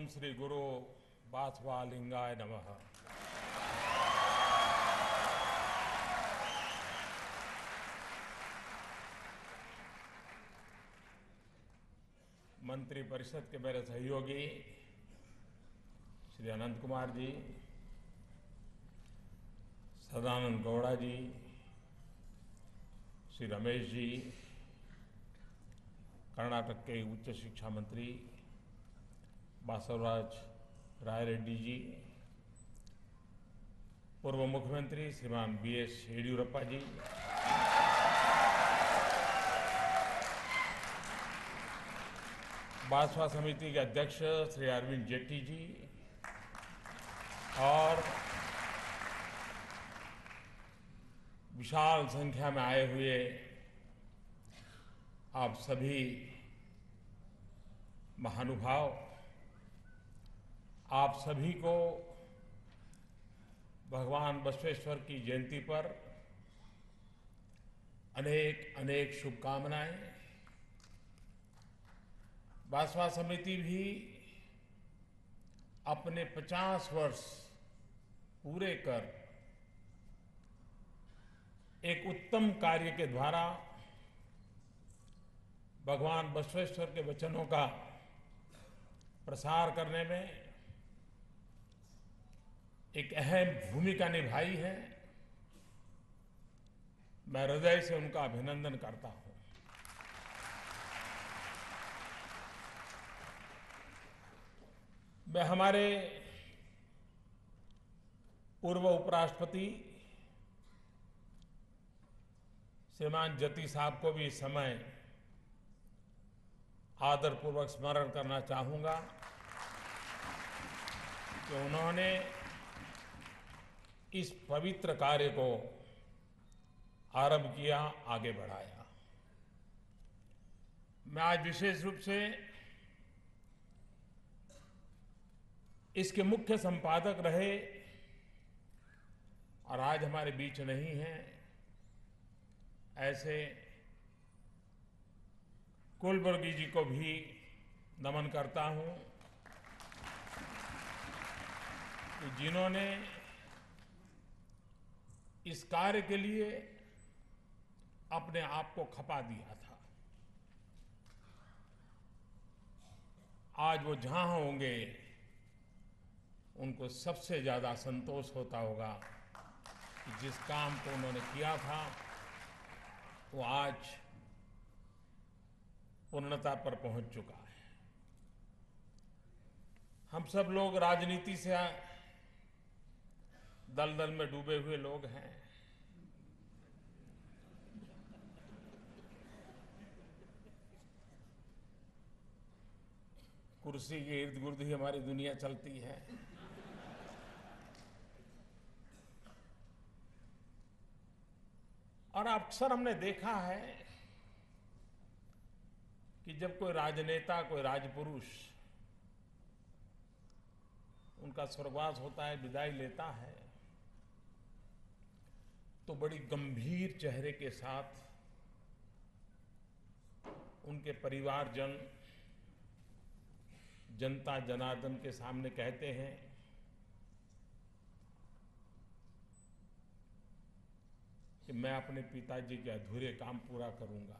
श्री गुरु बासवालिंगाय नमः। मंत्री परिषद के मेरे सहयोगी श्री अनंत कुमार जी, सदानंद गौड़ा जी, श्री रमेश जी, कर्नाटक के उच्च शिक्षा मंत्री बासवराज रायरेड्डी जी, पूर्व मुख्यमंत्री श्रीमान बीएस येडियुरप्पा जी, बासवा समिति के अध्यक्ष श्री अरविंद जेट्टी जी और विशाल संख्या में आए हुए आप सभी महानुभाव, आप सभी को भगवान बसवेश्वर की जयंती पर अनेक अनेक शुभकामनाएं। बासवा समिति भी अपने 50 वर्ष पूरे कर एक उत्तम कार्य के द्वारा भगवान बसवेश्वर के वचनों का प्रसार करने में एक अहम भूमिका निभाई है। मैं हृदय से उनका अभिनंदन करता हूं। मैं हमारे पूर्व उपराष्ट्रपति श्रीमान जती साहब को भी इस समय आदरपूर्वक स्मरण करना चाहूंगा कि उन्होंने इस पवित्र कार्य को आरंभ किया, आगे बढ़ाया। मैं आज विशेष रूप से इसके मुख्य संपादक रहे और आज हमारे बीच नहीं हैं ऐसे कुलबुर्गी जी को भी नमन करता हूं कि जिन्होंने इस कार्य के लिए अपने आप को खपा दिया था। आज वो जहां होंगे उनको सबसे ज्यादा संतोष होता होगा कि जिस काम को उन्होंने किया था वो आज पूर्णता पर पहुंच चुका है। हम सब लोग राजनीति से दलदल में डूबे हुए लोग हैं। कुर्सी के इर्द गिर्द ही हमारी दुनिया चलती है। और अक्सर हमने देखा है कि जब कोई राजनेता, कोई राजपुरुष उनका स्वर्गवास होता है, विदाई लेता है, तो बड़ी गंभीर चेहरे के साथ उनके परिवारजन जनता जनार्दन के सामने कहते हैं कि मैं अपने पिताजी के अधूरे काम पूरा करूंगा।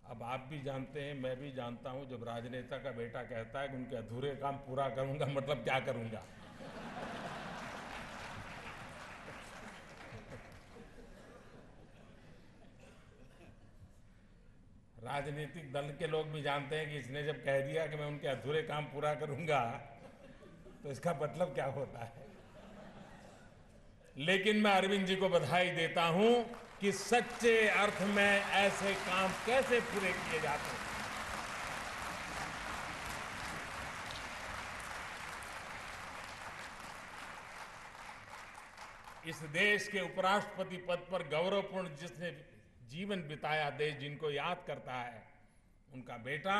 अब आप भी जानते हैं, मैं भी जानता हूं, जब राजनेता का बेटा कहता है कि उनके अधूरे काम पूरा करूंगा, मतलब क्या करूंगा। राजनीतिक दल के लोग भी जानते हैं कि इसने जब कह दिया कि मैं उनके अधूरे काम पूरा करूंगा तो इसका मतलब क्या होता है। लेकिन मैं अरविंद जी को बधाई देता हूं कि सच्चे अर्थ में ऐसे काम कैसे पूरे किए जाते हैं। इस देश के उपराष्ट्रपति पद पर गौरवपूर्ण जिसने जीवन बिताया, देश जिनको याद करता है, उनका बेटा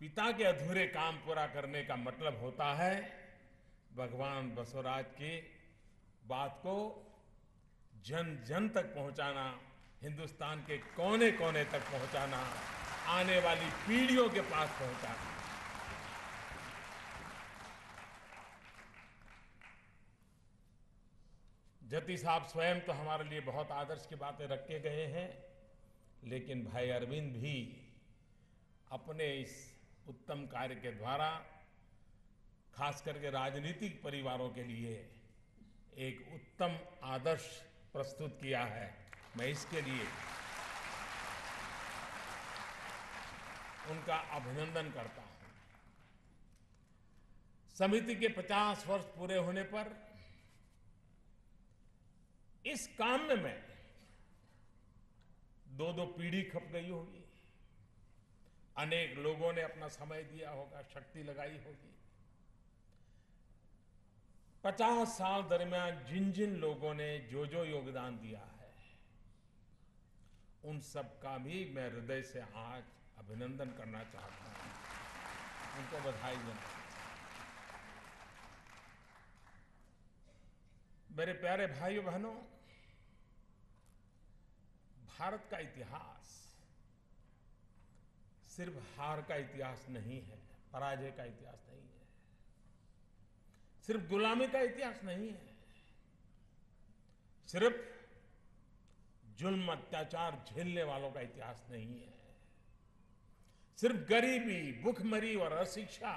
पिता के अधूरे काम पूरा करने का मतलब होता है भगवान बसवराज की बात को जन जन तक पहुंचाना, हिंदुस्तान के कोने कोने तक पहुंचाना, आने वाली पीढ़ियों के पास पहुंचाना। जति साहब स्वयं तो हमारे लिए बहुत आदर्श की बातें रख के गए हैं, लेकिन भाई अरविंद भी अपने इस उत्तम कार्य के द्वारा खास करके राजनीतिक परिवारों के लिए एक उत्तम आदर्श प्रस्तुत किया है। मैं इसके लिए उनका अभिनंदन करता हूं। समिति के 50 वर्ष पूरे होने पर इस काम में मैं दो पीढ़ी खप गई होगी। अनेक लोगों ने अपना समय दिया होगा, शक्ति लगाई होगी। 50 साल दरमियान जिन जिन लोगों ने जो जो योगदान दिया है, उन सब का भी मैं हृदय से आज अभिनंदन करना चाहता हूं, उनको बधाई देना। मेरे प्यारे भाइयों बहनों, भारत का इतिहास सिर्फ हार का इतिहास नहीं है, पराजय का इतिहास नहीं है, सिर्फ गुलामी का इतिहास नहीं है, सिर्फ जुल्म अत्याचार झेलने वालों का इतिहास नहीं है, सिर्फ गरीबी, भूखमरी और अशिक्षा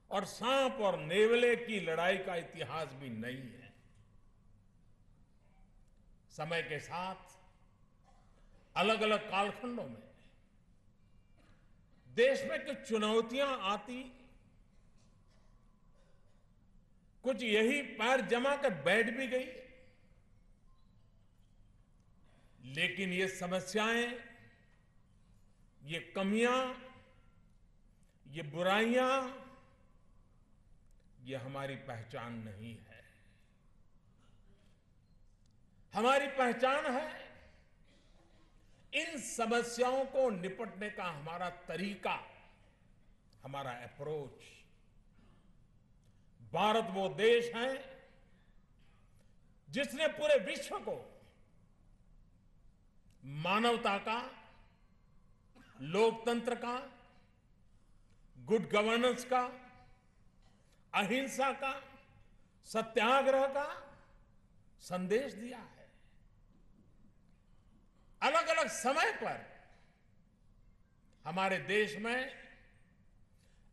और सांप और नेवले की लड़ाई का इतिहास भी नहीं है। समय के साथ अलग अलग कालखंडों में देश में कुछ चुनौतियां आती, कुछ यही पैर जमा कर बैठ भी गई, लेकिन ये समस्याएं, ये कमियां, ये बुराइयां, ये हमारी पहचान नहीं है। हमारी पहचान है इन समस्याओं को निपटने का हमारा तरीका, हमारा अप्रोच। भारत वो देश है जिसने पूरे विश्व को मानवता का, लोकतंत्र का, गुड गवर्नेंस का, अहिंसा का, सत्याग्रह का संदेश दिया है। अलग अलग समय पर हमारे देश में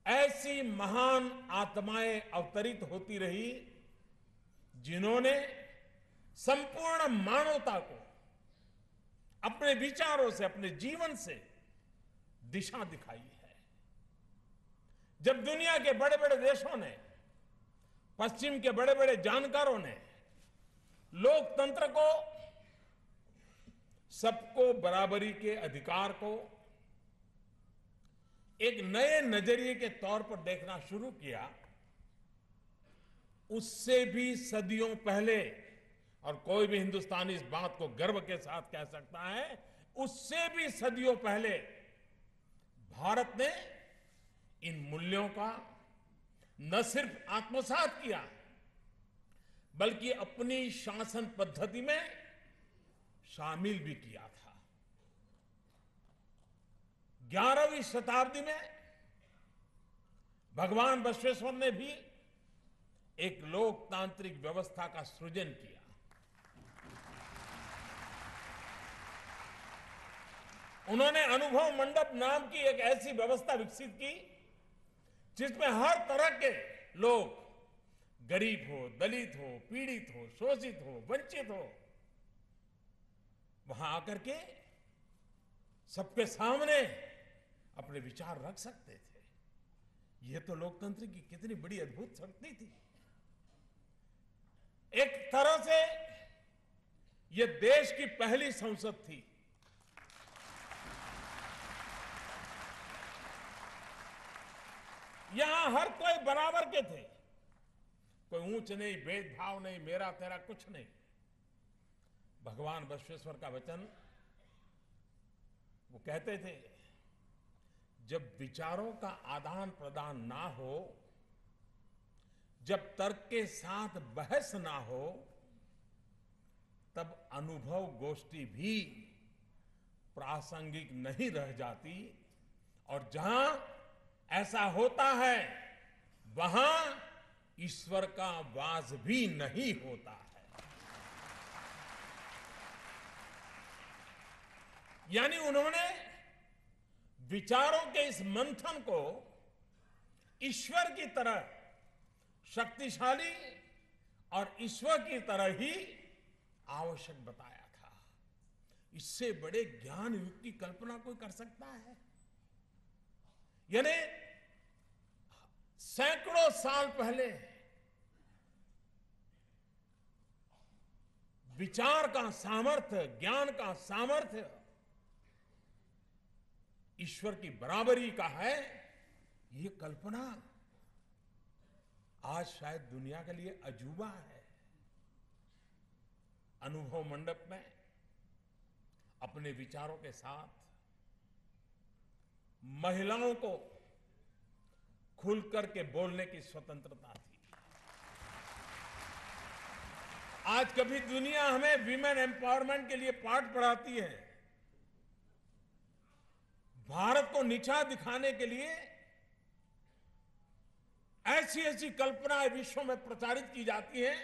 ऐसी महान आत्माएं अवतरित होती रही जिन्होंने संपूर्ण मानवता को अपने विचारों से, अपने जीवन से दिशा दिखाई है। जब दुनिया के बड़े बड़े देशों ने, पश्चिम के बड़े बड़े जानकारों ने लोकतंत्र को, सबको बराबरी के अधिकार को एक नए नजरिए के तौर पर देखना शुरू किया, उससे भी सदियों पहले, और कोई भी हिंदुस्तानी इस बात को गर्व के साथ कह सकता है, उससे भी सदियों पहले भारत ने इन मूल्यों का न सिर्फ आत्मसात किया, बल्कि अपनी शासन पद्धति में शामिल भी किया था। 11वीं शताब्दी में भगवान बसवेश्वर ने भी एक लोकतांत्रिक व्यवस्था का सृजन किया। उन्होंने अनुभव मंडप नाम की एक ऐसी व्यवस्था विकसित की जिसमें हर तरह के लोग, गरीब हो, दलित हो, पीड़ित हो, शोषित हो, वंचित हो, वहां आकर के सबके सामने अपने विचार रख सकते थे। यह तो लोकतंत्र की कितनी बड़ी अद्भुत शक्ति थी। एक तरह से यह देश की पहली संसद थी। यहां हर कोई बराबर के थे, कोई ऊंच नहीं, भेदभाव नहीं, मेरा तेरा कुछ नहीं। भगवान बसवेश्वर का वचन, वो कहते थे, जब विचारों का आदान प्रदान ना हो, जब तर्क के साथ बहस ना हो, तब अनुभव गोष्ठी भी प्रासंगिक नहीं रह जाती, और जहां ऐसा होता है वहां ईश्वर का वास भी नहीं होता है। यानी उन्होंने विचारों के इस मंथन को ईश्वर की तरह शक्तिशाली और ईश्वर की तरह ही आवश्यक बताया था। इससे बड़े ज्ञान युग की कल्पना कोई कर सकता है? यानी सैकड़ों साल पहले विचार का सामर्थ्य, ज्ञान का सामर्थ्य ईश्वर की बराबरी का है, ये कल्पना आज शायद दुनिया के लिए अजूबा है। अनुभव मंडप में अपने विचारों के साथ महिलाओं को खुलकर के बोलने की स्वतंत्रता थी। आज कभी दुनिया हमें विमेन एम्पावरमेंट के लिए पाठ पढ़ाती है, भारत को नीचा दिखाने के लिए ऐसी ऐसी कल्पनाएं विश्व में प्रचारित की जाती है,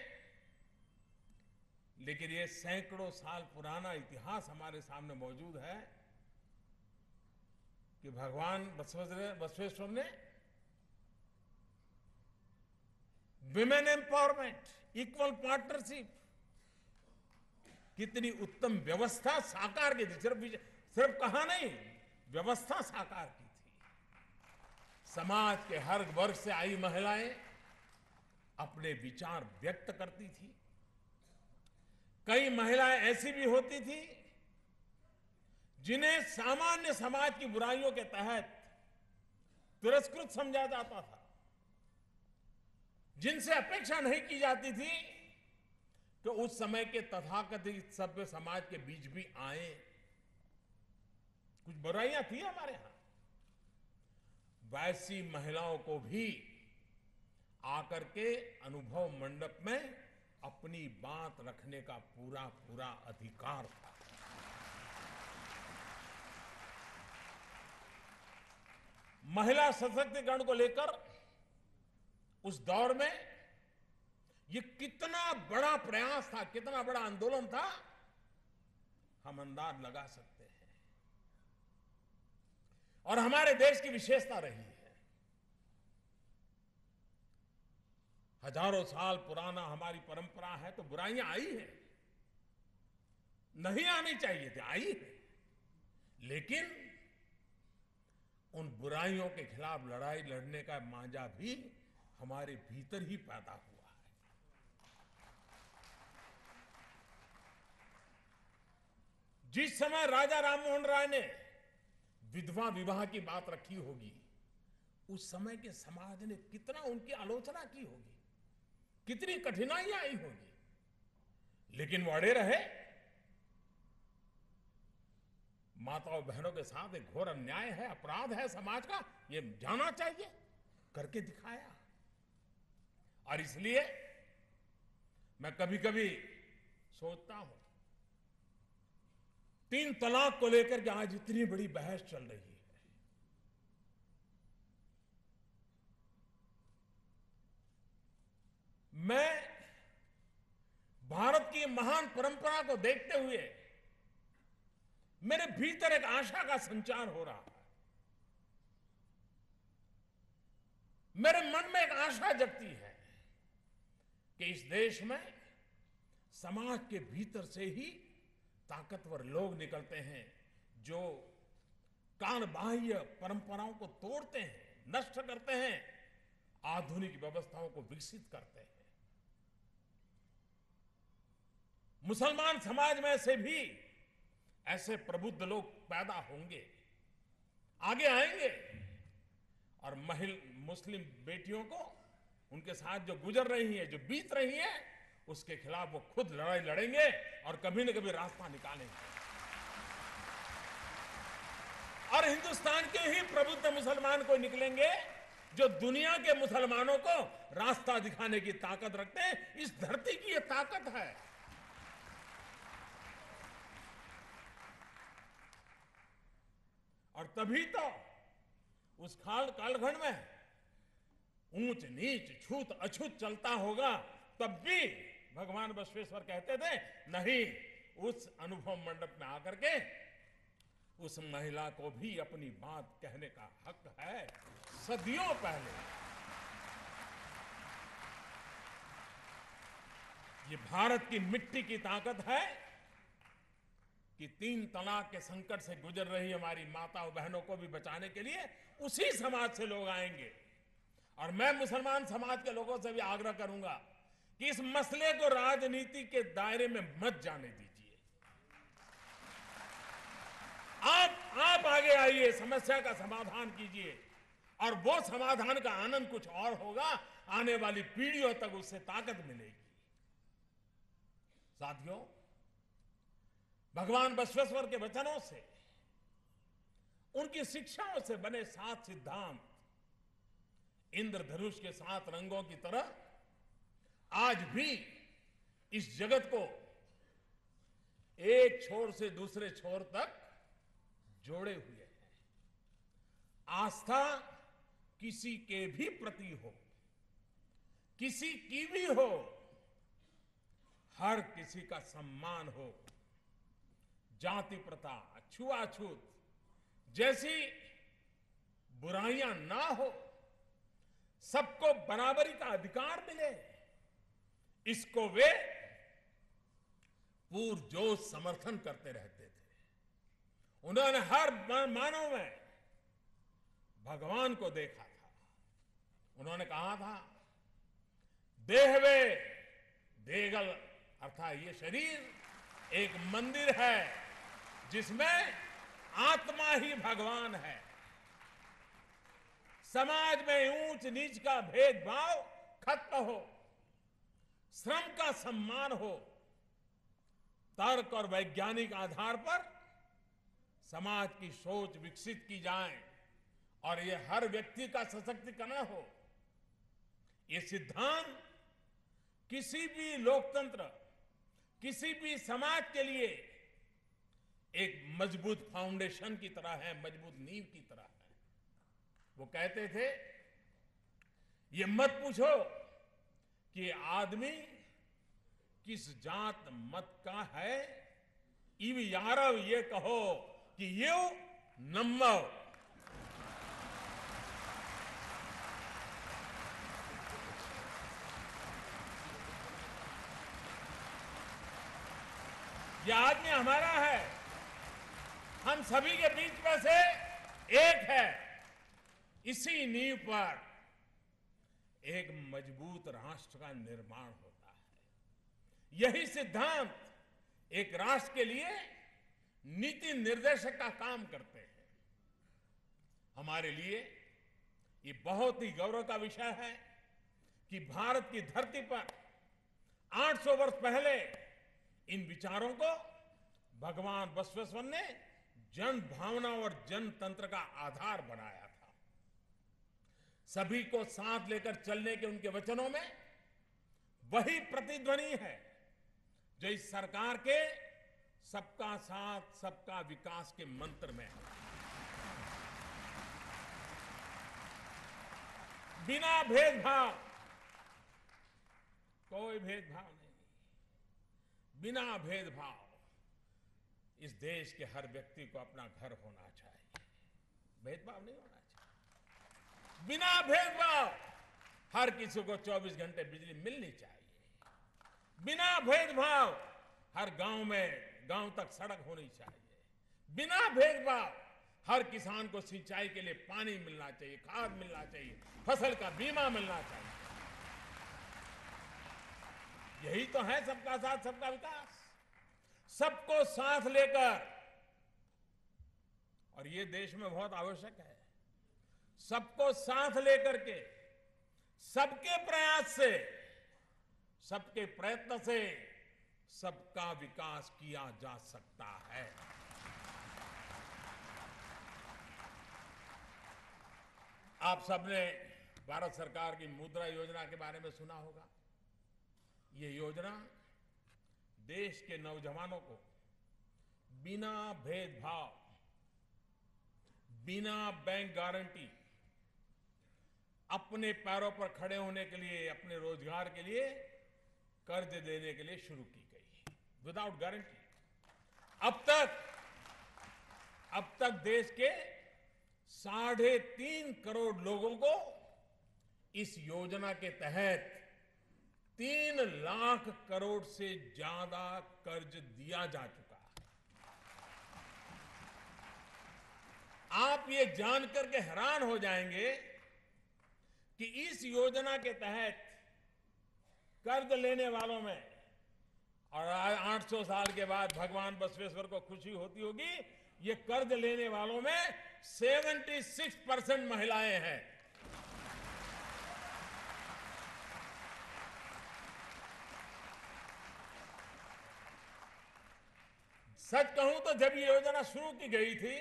लेकिन ये सैकड़ों साल पुराना इतिहास हमारे सामने मौजूद है कि भगवान बसवेश्वर ने विमेन एम्पावरमेंट, इक्वल पार्टनरशिप, कितनी उत्तम व्यवस्था साकार की थी। सिर्फ कहा नहीं, व्यवस्था साकार की थी। समाज के हर वर्ग से आई महिलाएं अपने विचार व्यक्त करती थी। कई महिलाएं ऐसी भी होती थी जिन्हें सामान्य समाज की बुराइयों के तहत तिरस्कृत समझा जाता था, जिनसे अपेक्षा नहीं की जाती थी कि उस समय के तथाकथित सभ्य समाज के बीच भी आए। कुछ बुराइयां थी हमारे यहां, वैसी महिलाओं को भी आकर के अनुभव मंडप में अपनी बात रखने का पूरा पूरा अधिकार था। महिला सशक्तिकरण को लेकर उस दौर में ये कितना बड़ा प्रयास था, कितना बड़ा आंदोलन था, हम अंदाज लगा सकते हैं। और हमारे देश की विशेषता रही है, हजारों साल पुराना हमारी परंपरा है, तो बुराइयां आई हैं, नहीं आनी चाहिए थी, आई है, लेकिन उन बुराइयों के खिलाफ लड़ाई लड़ने का मांझा भी हमारे भीतर ही पैदा हुआ है। जिस समय राजा राममोहन राय ने विधवा विवाह की बात रखी होगी, उस समय के समाज ने कितना उनकी आलोचना की होगी, कितनी कठिनाइयां आई होगी, लेकिन वो अड़े रहे। माताओं बहनों के साथ एक घोर अन्याय है, अपराध है समाज का, ये जाना चाहिए, करके दिखाया। और इसलिए मैं कभी कभी सोचता हूं, 3 तलाक को लेकर के आज इतनी बड़ी बहस चल रही है, मैं भारत की महान परंपरा को देखते हुए मेरे भीतर एक आशा का संचार हो रहा है। मेरे मन में एक आशा जगती है कि इस देश में समाज के भीतर से ही ताकतवर लोग निकलते हैं, जो कालबाह्य परंपराओं को तोड़ते हैं, नष्ट करते हैं, आधुनिक व्यवस्थाओं को विकसित करते हैं। मुसलमान समाज में से भी ऐसे प्रबुद्ध लोग पैदा होंगे, आगे आएंगे, और मुस्लिम बेटियों को उनके साथ जो गुजर रही है, जो बीत रही है, उसके खिलाफ वो खुद लड़ाई लड़ेंगे और कभी न कभी रास्ता निकालेंगे। और हिंदुस्तान के ही प्रबुद्ध मुसलमान को निकलेंगे जो दुनिया के मुसलमानों को रास्ता दिखाने की ताकत रखते हैं। इस धरती की ये ताकत है। और तभी तो उस कालखंड में ऊंच नीच छूत अछूत चलता होगा, तब भी भगवान बसवेश्वर कहते थे, नहीं, उस अनुभव मंडप में आकर के उस महिला को भी अपनी बात कहने का हक है। सदियों पहले ये भारत की मिट्टी की ताकत है कि 3 तलाक के संकट से गुजर रही हमारी माताओं बहनों को भी बचाने के लिए उसी समाज से लोग आएंगे। और मैं मुसलमान समाज के लोगों से भी आग्रह करूंगा कि इस मसले को राजनीति के दायरे में मत जाने दीजिए। आप आगे आइए, समस्या का समाधान कीजिए, और वो समाधान का आनंद कुछ और होगा। आने वाली पीढ़ियों तक उससे ताकत मिलेगी। साथियों, भगवान बसवेश्वर के वचनों से, उनकी शिक्षाओं से बने 7 सिद्धांत इंद्रधनुष के 7 रंगों की तरह आज भी इस जगत को एक छोर से दूसरे छोर तक जोड़े हुए हैं। आस्था किसी के भी प्रति हो, किसी की भी हो, हर किसी का सम्मान हो, जाति प्रथा, छुआछूत जैसी बुराइयां ना हो, सबको बराबरी का अधिकार मिले, इसको वे पुरजोश समर्थन करते रहते थे। उन्होंने हर मानव में भगवान को देखा था। उन्होंने कहा था, देहवे देगल, अर्थात ये शरीर एक मंदिर है जिसमें आत्मा ही भगवान है। समाज में ऊंच नीच का भेदभाव खत्म हो, श्रम का सम्मान हो, तर्क और वैज्ञानिक आधार पर समाज की सोच विकसित की जाए और ये हर व्यक्ति का सशक्तिकरण हो। ये सिद्धांत किसी भी लोकतंत्र, किसी भी समाज के लिए एक मजबूत फाउंडेशन की तरह है, मजबूत नींव की तरह है। वो कहते थे, ये मत पूछो कि आदमी किस जात मत का है, इव यारव ये कहो कि ये नम्मव। ये आदमी हमारा है, हम सभी के बीच में से एक है। इसी नींव पर एक मजबूत राष्ट्र का निर्माण होता है। यही सिद्धांत एक राष्ट्र के लिए नीति निर्देशक का काम करते हैं। हमारे लिए ये बहुत ही गौरव का विषय है कि भारत की धरती पर 800 वर्ष पहले इन विचारों को भगवान बसवेश्वर ने जन भावना और जनतंत्र का आधार बनाया था। सभी को साथ लेकर चलने के उनके वचनों में वही प्रतिध्वनि है जो इस सरकार के सबका साथ सबका विकास के मंत्र में है। बिना भेदभाव, कोई भेदभाव नहीं, बिना भेदभाव इस देश के हर व्यक्ति को अपना घर होना चाहिए। भेदभाव नहीं होना चाहिए। बिना भेदभाव हर किसी को 24 घंटे बिजली मिलनी चाहिए। बिना भेदभाव हर गांव तक सड़क होनी चाहिए। बिना भेदभाव हर किसान को सिंचाई के लिए पानी मिलना चाहिए, खाद मिलना चाहिए, फसल का बीमा मिलना चाहिए। यही तो है सबका साथ सबका विकास। सबको साथ लेकर, और ये देश में बहुत आवश्यक है, सबको साथ लेकर के, सबके प्रयास से, सबके प्रयत्न से सबका विकास किया जा सकता है। आप सबने भारत सरकार की मुद्रा योजना के बारे में सुना होगा। ये योजना देश के नौजवानों को बिना भेदभाव, बिना बैंक गारंटी अपने पैरों पर खड़े होने के लिए, अपने रोजगार के लिए कर्ज देने के लिए शुरू की गई, विदाउट गारंटी। अब तक देश के 3.5 करोड़ लोगों को इस योजना के तहत 3 लाख करोड़ से ज्यादा कर्ज दिया जा चुका है। आप ये जानकर के हैरान हो जाएंगे कि इस योजना के तहत कर्ज लेने वालों में, और 800 साल के बाद भगवान बसवेश्वर को खुशी होती होगी, ये कर्ज लेने वालों में 76% महिलाएं हैं। सच कहूं तो जब ये योजना शुरू की गई थी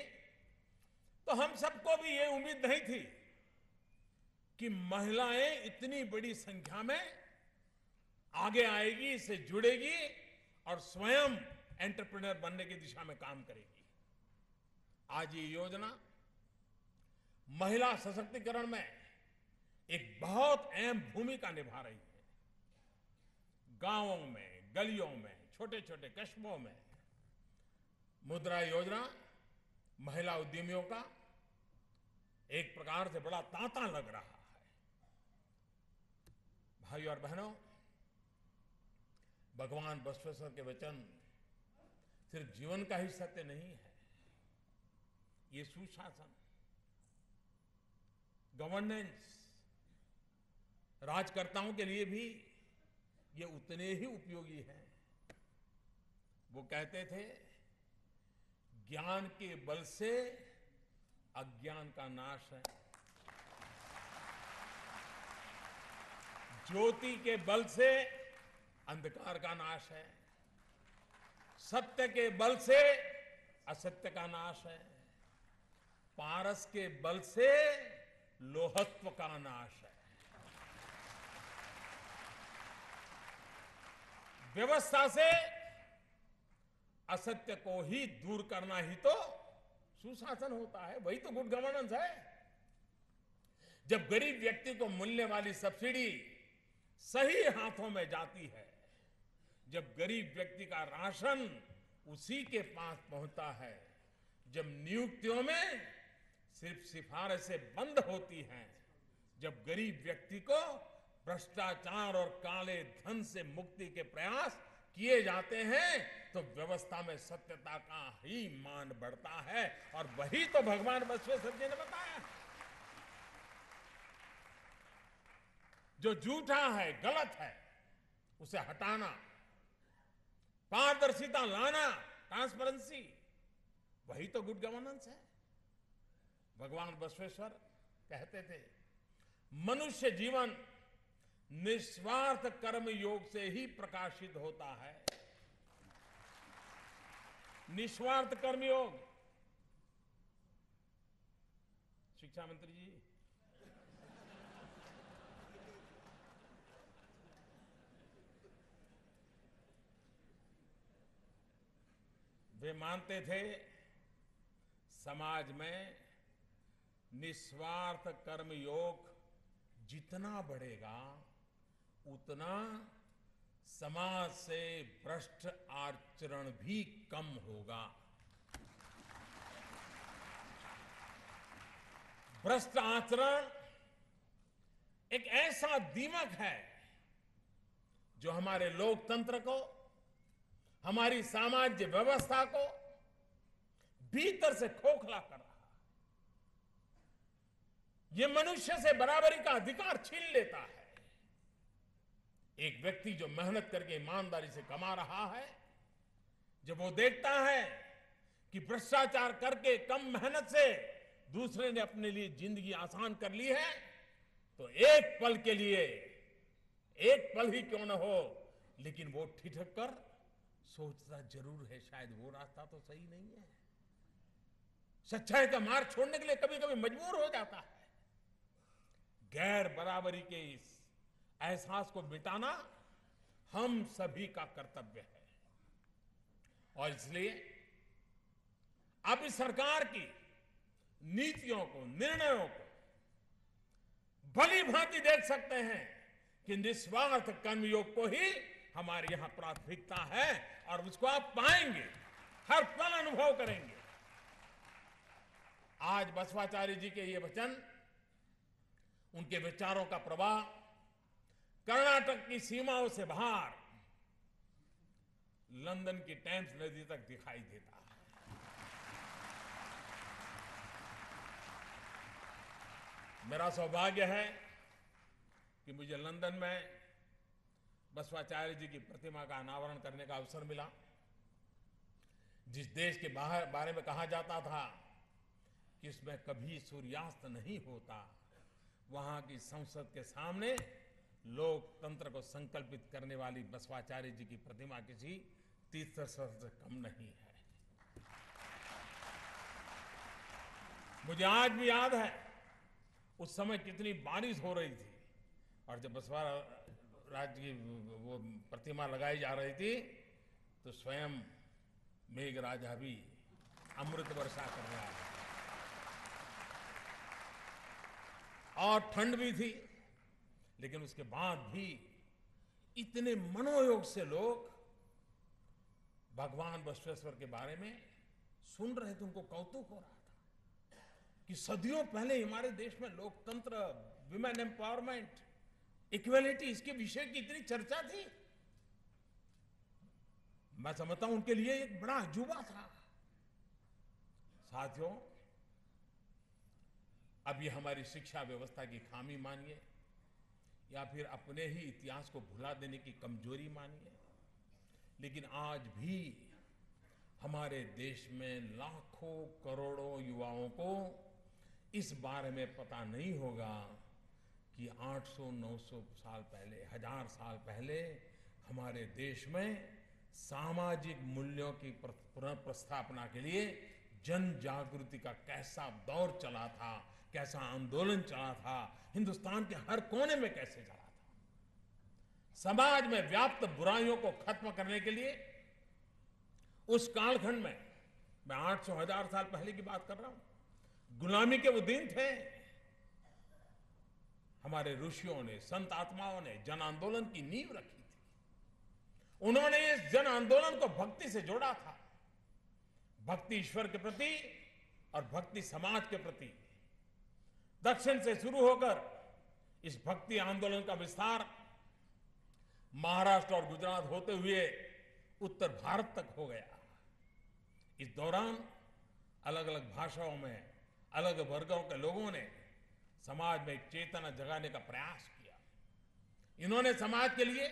तो हम सबको भी ये उम्मीद नहीं थी कि महिलाएं इतनी बड़ी संख्या में आगे आएगी, इससे जुड़ेगी और स्वयं एंटरप्रेन्योर बनने की दिशा में काम करेगी। आज ये योजना महिला सशक्तिकरण में एक बहुत अहम भूमिका निभा रही है। गांवों में, गलियों में, छोटे छोटे कस्बों में मुद्रा योजना महिला उद्यमियों का एक प्रकार से बड़ा तांता लग रहा है। भाइयों और बहनों, भगवान बसवेश्वर के वचन सिर्फ जीवन का ही सत्य नहीं है, ये सुशासन, गवर्नेंस, राजकर्ताओं के लिए भी ये उतने ही उपयोगी हैं। वो कहते थे, ज्ञान के बल से अज्ञान का नाश है, ज्योति के बल से अंधकार का नाश है, सत्य के बल से असत्य का नाश है, पारस के बल से लोहत्व का नाश है। व्यवस्था से असत्य को ही दूर करना ही तो सुशासन होता है, वही तो गुड गवर्नेंस है। जब गरीब व्यक्ति को मिलने वाली सब्सिडी सही हाथों में जाती है, जब गरीब व्यक्ति का राशन उसी के पास पहुंचता है, जब नियुक्तियों में सिर्फ सिफारिशें बंद होती हैं, जब गरीब व्यक्ति को भ्रष्टाचार और काले धन से मुक्ति के प्रयास किए जाते हैं, तो व्यवस्था में सत्यता का ही मान बढ़ता है। और वही तो भगवान बसवेश्वर जी ने बताया। जो झूठा है, गलत है, उसे हटाना, पारदर्शिता लाना, ट्रांसपेरेंसी, वही तो गुड गवर्नेंस है। भगवान बसवेश्वर कहते थे, मनुष्य जीवन निस्वार्थ कर्म योग से ही प्रकाशित होता है। निस्वार्थ कर्म योग। शिक्षा मंत्री जी, वे मानते थे समाज में निस्वार्थ कर्म योग जितना बढ़ेगा उतना समाज से भ्रष्ट आचरण भी कम होगा। भ्रष्ट आचरण एक ऐसा दीमक है जो हमारे लोकतंत्र को, हमारी सामाजिक व्यवस्था को भीतर से खोखला कर रहा है। ये मनुष्य से बराबरी का अधिकार छीन लेता है। एक व्यक्ति जो मेहनत करके ईमानदारी से कमा रहा है, जब वो देखता है कि भ्रष्टाचार करके कम मेहनत से दूसरे ने अपने लिए जिंदगी आसान कर ली है, तो एक पल के लिए, एक पल ही क्यों न हो, लेकिन वो ठिठक कर सोचता जरूर है, शायद वो रास्ता तो सही नहीं है। सच्चाई का मार्ग छोड़ने के लिए कभी कभी मजबूर हो जाता है। गैर बराबरी के इस एहसास को मिटाना हम सभी का कर्तव्य है। और इसलिए अब इस सरकार की नीतियों को, निर्णयों को भली भांति देख सकते हैं कि निस्वार्थ कर्मयोग को ही हमारे यहां प्राथमिकता है, और उसको आप पाएंगे, हर पल अनुभव करेंगे। आज बसवाचार्य जी के ये वचन, उनके विचारों का प्रवाह कर्नाटक की सीमाओं से बाहर लंदन की टेम्स नदी तक दिखाई देता है। मेरा सौभाग्य है कि मुझे लंदन में बसवाचार्य जी की प्रतिमा का अनावरण करने का अवसर मिला। जिस देश के बारे में कहा जाता था कि इसमें कभी सूर्यास्त नहीं होता, वहां की संसद के सामने लोकतंत्र को संकल्पित करने वाली बसवाचार्य जी की प्रतिमा किसी तीर्थ स्थल से कम नहीं है। मुझे आज भी याद है उस समय कितनी बारिश हो रही थी, और जब बसवाराज की वो प्रतिमा लगाई जा रही थी तो स्वयं मेघराजा भी अमृत वर्षा कर रहा था और ठंड भी थी, लेकिन उसके बाद भी इतने मनोयोग से लोग भगवान बसवेश्वर के बारे में सुन रहे थे। उनको कौतुक हो रहा था कि सदियों पहले हमारे देश में लोकतंत्र, विमेन एम्पावरमेंट, इक्वेलिटी, इसके विषय की इतनी चर्चा थी। मैं समझता हूं उनके लिए एक बड़ा अजूबा था। साथियों, अब ये हमारी शिक्षा व्यवस्था की खामी मानिए या फिर अपने ही इतिहास को भुला देने की कमजोरी मानिए, लेकिन आज भी हमारे देश में लाखों करोड़ों युवाओं को इस बारे में पता नहीं होगा कि 800-900 साल पहले, 1000 साल पहले हमारे देश में सामाजिक मूल्यों की पुनर्प्रस्थापना के लिए जन जागृति का कैसा दौर चला था, कैसा आंदोलन चला था, हिंदुस्तान के हर कोने में कैसे चला था। समाज में व्याप्त बुराइयों को खत्म करने के लिए उस कालखंड में, मैं 800-1000 साल पहले की बात कर रहा हूं, गुलामी के वो दिन थे। हमारे ऋषियों ने, संत आत्माओं ने जन आंदोलन की नींव रखी थी। उन्होंने इस जन आंदोलन को भक्ति से जोड़ा था, भक्ति ईश्वर के प्रति और भक्ति समाज के प्रति। दक्षिण से शुरू होकर इस भक्ति आंदोलन का विस्तार महाराष्ट्र और गुजरात होते हुए उत्तर भारत तक हो गया। इस दौरान अलग अलग भाषाओं में अलग वर्गों के लोगों ने समाज में एक चेतना जगाने का प्रयास किया। इन्होंने समाज के लिए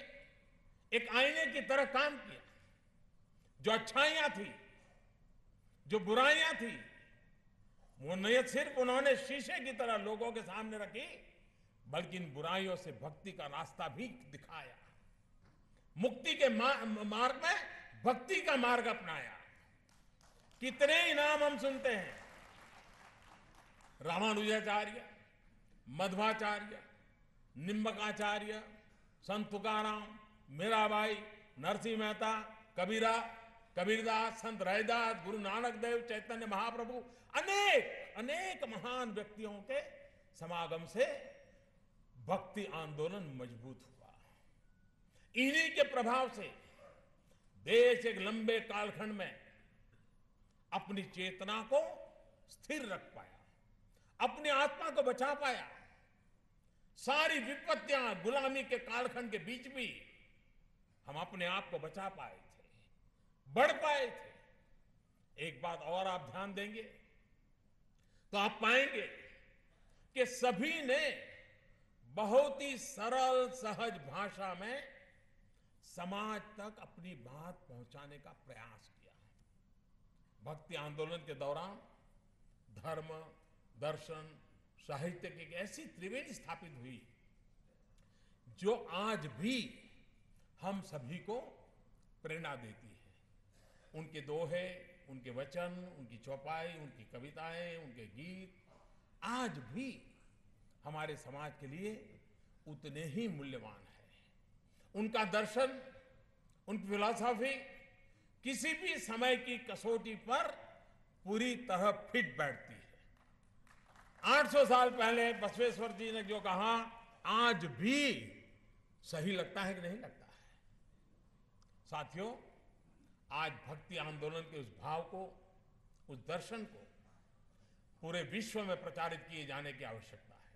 एक आईने की तरह काम किया। जो अच्छाइयां थी, जो बुराइयां थी, वो न सिर्फ उन्होंने शीशे की तरह लोगों के सामने रखी, बल्कि इन बुराइयों से भक्ति का रास्ता भी दिखाया। मुक्ति के मार्ग में भक्ति का मार्ग अपनाया। कितने इनाम हम सुनते हैं। रामानुजाचार्य, मध्वाचार्य, निम्बकाचार्य, संत तुकाराम, मीराबाई, नरसिंह मेहता, कबीरा, कबीरदास, संत रैदास, गुरु नानक देव, चैतन्य महाप्रभु, अनेक महान व्यक्तियों के समागम से भक्ति आंदोलन मजबूत हुआ। इन्हीं के प्रभाव से देश एक लंबे कालखंड में अपनी चेतना को स्थिर रख पाया, अपनी आत्मा को बचा पाया। सारी विपत्तियां, गुलामी के कालखंड के बीच भी हम अपने आप को बचा पाए थे, बढ़ पाए थे। एक बात और आप ध्यान देंगे तो आप पाएंगे कि सभी ने बहुत ही सरल सहज भाषा में समाज तक अपनी बात पहुंचाने का प्रयास किया। भक्ति आंदोलन के दौरान धर्म, दर्शन, साहित्य की एक ऐसी त्रिवेणी स्थापित हुई जो आज भी हम सभी को प्रेरणा देती है। उनके दोहे, उनके वचन, उनकी चौपाई, उनकी कविताएं, उनके गीत आज भी हमारे समाज के लिए उतने ही मूल्यवान है। उनका दर्शन, उनकी फिलॉसफी किसी भी समय की कसौटी पर पूरी तरह फिट बैठती है। 800 साल पहले बसवेश्वर जी ने जो कहा, आज भी सही लगता है कि नहीं लगता है। साथियों, आज भक्ति आंदोलन के उस भाव को, उस दर्शन को पूरे विश्व में प्रचारित किए जाने की आवश्यकता है।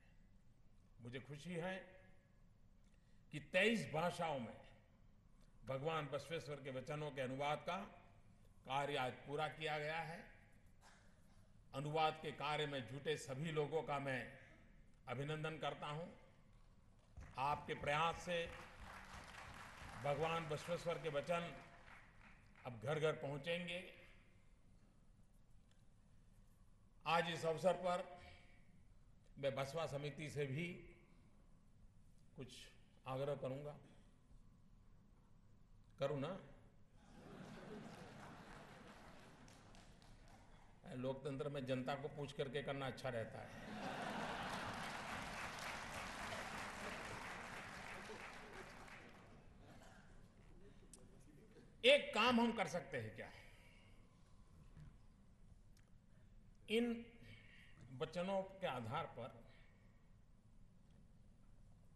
मुझे खुशी है कि 23 भाषाओं में भगवान बसवेश्वर के वचनों के अनुवाद का कार्य आज पूरा किया गया है। अनुवाद के कार्य में जुटे सभी लोगों का मैं अभिनंदन करता हूं। आपके प्रयास से भगवान बसवेश्वर के वचन अब घर घर पहुंचेंगे। आज इस अवसर पर मैं बसपा समिति से भी कुछ आग्रह करूंगा। करूं ना? लोकतंत्र में जनता को पूछ करके करना अच्छा रहता है। एक काम हम कर सकते हैं क्या? इन वचनों के आधार पर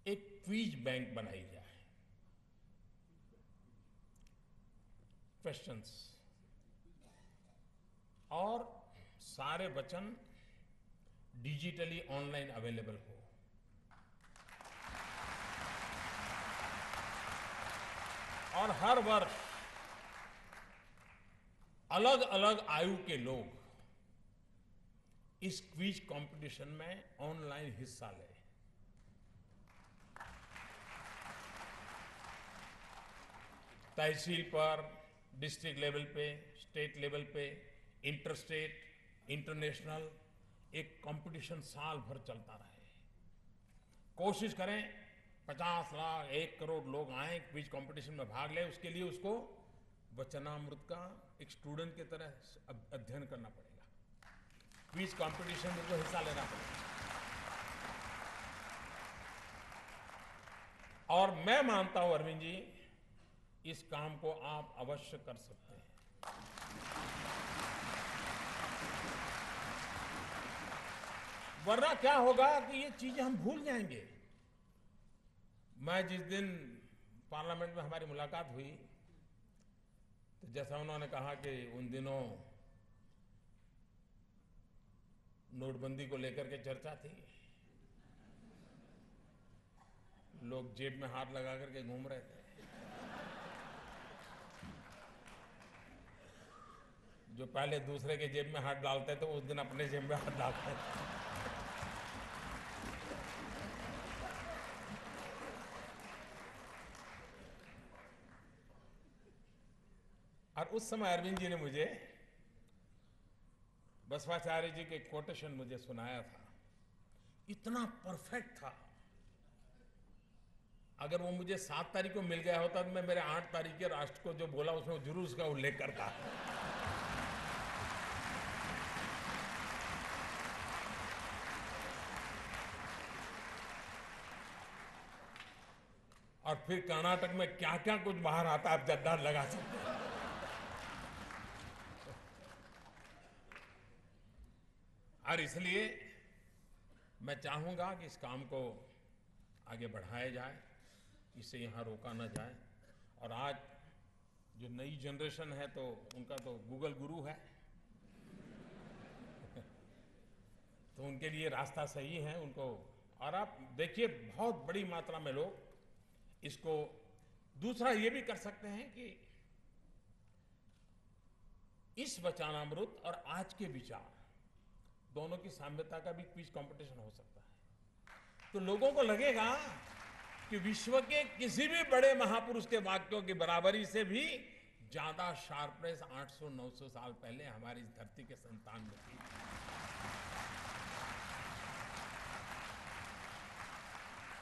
एक क्विज बैंक बनाई जाए। क्वेश्चंस और सारे वचन डिजिटली ऑनलाइन अवेलेबल हो। और हर वर्ष अलग अलग आयु के लोग इस क्विज कंपटीशन में ऑनलाइन हिस्सा लें। तहसील पर, डिस्ट्रिक्ट लेवल पे, स्टेट लेवल पे, इंटर स्टेट, इंटरनेशनल एक कंपटीशन साल भर चलता रहे। कोशिश करें 50 लाख 1 करोड़ लोग आए, क्विज कंपटीशन में भाग लें। उसके लिए उसको वचनामृत का एक स्टूडेंट की तरह अध्ययन करना पड़ेगा। क्विज कंपटीशन में उसको हिस्सा लेना पड़ेगा। और मैं मानता हूं अरविंद जी, इस काम को आप अवश्य कर सकते हैं। वरना क्या होगा कि ये चीजें हम भूल जाएंगे। मैं जिस दिन पार्लियामेंट में हमारी मुलाकात हुई तो जैसा उन्होंने कहा कि उन दिनों नोटबंदी को लेकर के चर्चा थी, लोग जेब में हाथ लगा करके घूम रहे थे। जो पहले दूसरे के जेब में हाथ डालते थे उस दिन अपने जेब में हाथ डालते थे। और उस समय अरविंद जी ने मुझे बसवाचार्य जी के कोटेशन मुझे सुनाया था। इतना परफेक्ट था। अगर वो मुझे 7 तारीख को मिल गया होता तो मैं मेरे 8 तारीख के राष्ट्र को जो बोला उसमें जरूर उसका उल्लेख करता। और फिर कर्नाटक में क्या क्या कुछ बाहर आता आप जद्दार लगा सकते हैं। और इसलिए मैं चाहूंगा कि इस काम को आगे बढ़ाया जाए, इसे यहाँ रोका ना जाए। और आज जो नई जनरेशन है तो उनका तो गूगल गुरु है तो उनके लिए रास्ता सही है उनको। और आप देखिए बहुत बड़ी मात्रा में लोग इसको। दूसरा ये भी कर सकते हैं कि इस वचनामृत और आज के विचार दोनों की साम्यता का भी क्विज कंपटीशन हो सकता है। तो लोगों को लगेगा कि विश्व के किसी भी बड़े महापुरुष के वाक्यों की बराबरी से भी ज्यादा शार्पनेस 800-900 साल पहले हमारी इस धरती के संतान में थी।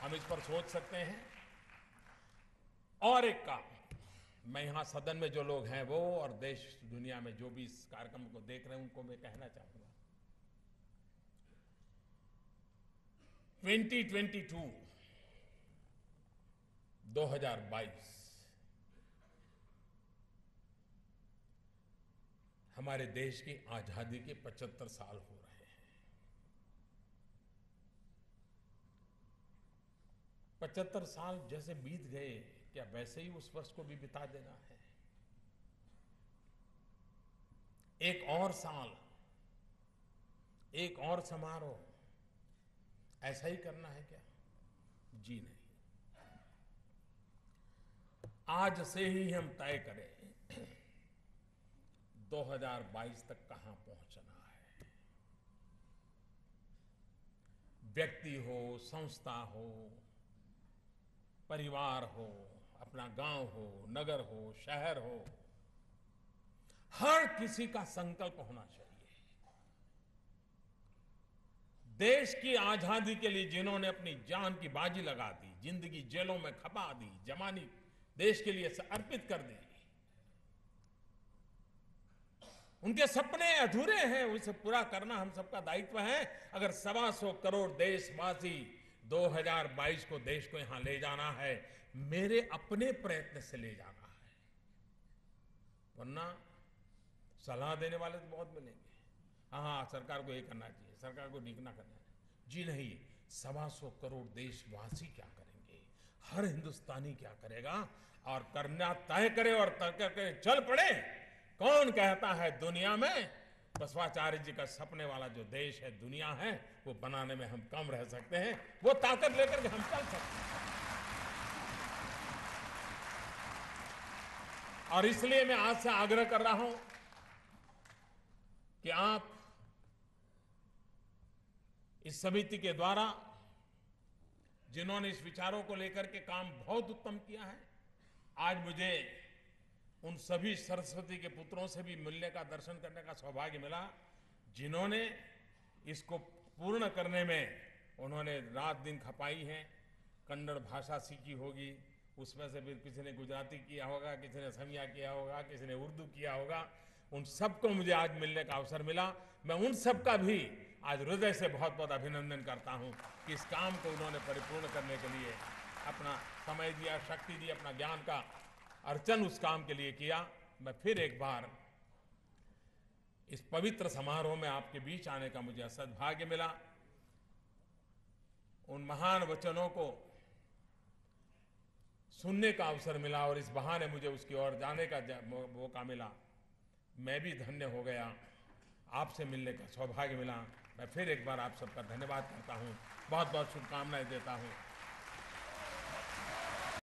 हम इस पर सोच सकते हैं। और एक काम मैं यहां सदन में जो लोग हैं वो और देश दुनिया में जो भी इस कार्यक्रम को देख रहे हैं उनको मैं कहना चाहूंगा, 2022 हमारे देश की आजादी के 75 साल हो रहे हैं। 75 साल जैसे बीत गए, क्या वैसे ही उस वर्ष को भी बिता देना है? एक और साल एक और समारोह ऐसा ही करना है क्या? जी नहीं। आज से ही हम तय करें 2022 तक कहां पहुंचना है। व्यक्ति हो, संस्था हो, परिवार हो, अपना गांव हो, नगर हो, शहर हो, हर किसी का संकल्प होना चाहिए। देश की आजादी के लिए जिन्होंने अपनी जान की बाजी लगा दी, जिंदगी जेलों में खपा दी, जवानी देश के लिए अर्पित कर दी, उनके सपने अधूरे हैं, उसे पूरा करना हम सबका दायित्व है। अगर 125 करोड़ देशवासी 2022 को देश को यहां ले जाना है, मेरे अपने प्रयत्न से ले जाना है। वरना सलाह देने वाले तो बहुत मिलेंगे, हाँ सरकार को ये करना चाहिए, सरकार को ठीक ना करना चाहिए। जी नहीं, 125 करोड़ देशवासी क्या करेंगे, हर हिंदुस्तानी क्या करेगा, और करना तय करे और तय करके चल पड़े। कौन कहता है दुनिया में बसवाचार्य जी का सपने वाला जो देश है, दुनिया है, वो बनाने में हम कम रह सकते हैं, वो ताकत लेकर के हम चल सकते हैं। और इसलिए मैं आज से आग्रह कर रहा हूं कि आप इस समिति के द्वारा जिन्होंने इस विचारों को लेकर के काम बहुत उत्तम किया है, आज मुझे उन सभी सरस्वती के पुत्रों से भी मिलने का, दर्शन करने का सौभाग्य मिला, जिन्होंने इसको पूर्ण करने में उन्होंने रात दिन खपाई है। कन्नड़ भाषा सीखी होगी, उसमें से फिर किसी ने गुजराती किया होगा, किसी ने असमिया किया होगा, किसी ने उर्दू किया होगा। उन सबको मुझे आज मिलने का अवसर मिला। मैं उन सबका भी आज हृदय से बहुत बहुत अभिनंदन करता हूं कि इस काम को उन्होंने परिपूर्ण करने के लिए अपना समय दिया, शक्ति दी, अपना ज्ञान का अर्चन उस काम के लिए किया। मैं फिर एक बार इस पवित्र समारोह में आपके बीच आने का मुझे सद्भाग्य मिला। उन महान वचनों को सुनने का अवसर मिला और इस बहाने मुझे उसकी ओर जाने का मौका मिला। मैं भी धन्य हो गया, आपसे मिलने का सौभाग्य मिला। मैं फिर एक बार आप सबका धन्यवाद करता हूं, बहुत बहुत शुभकामनाएं देता हूं।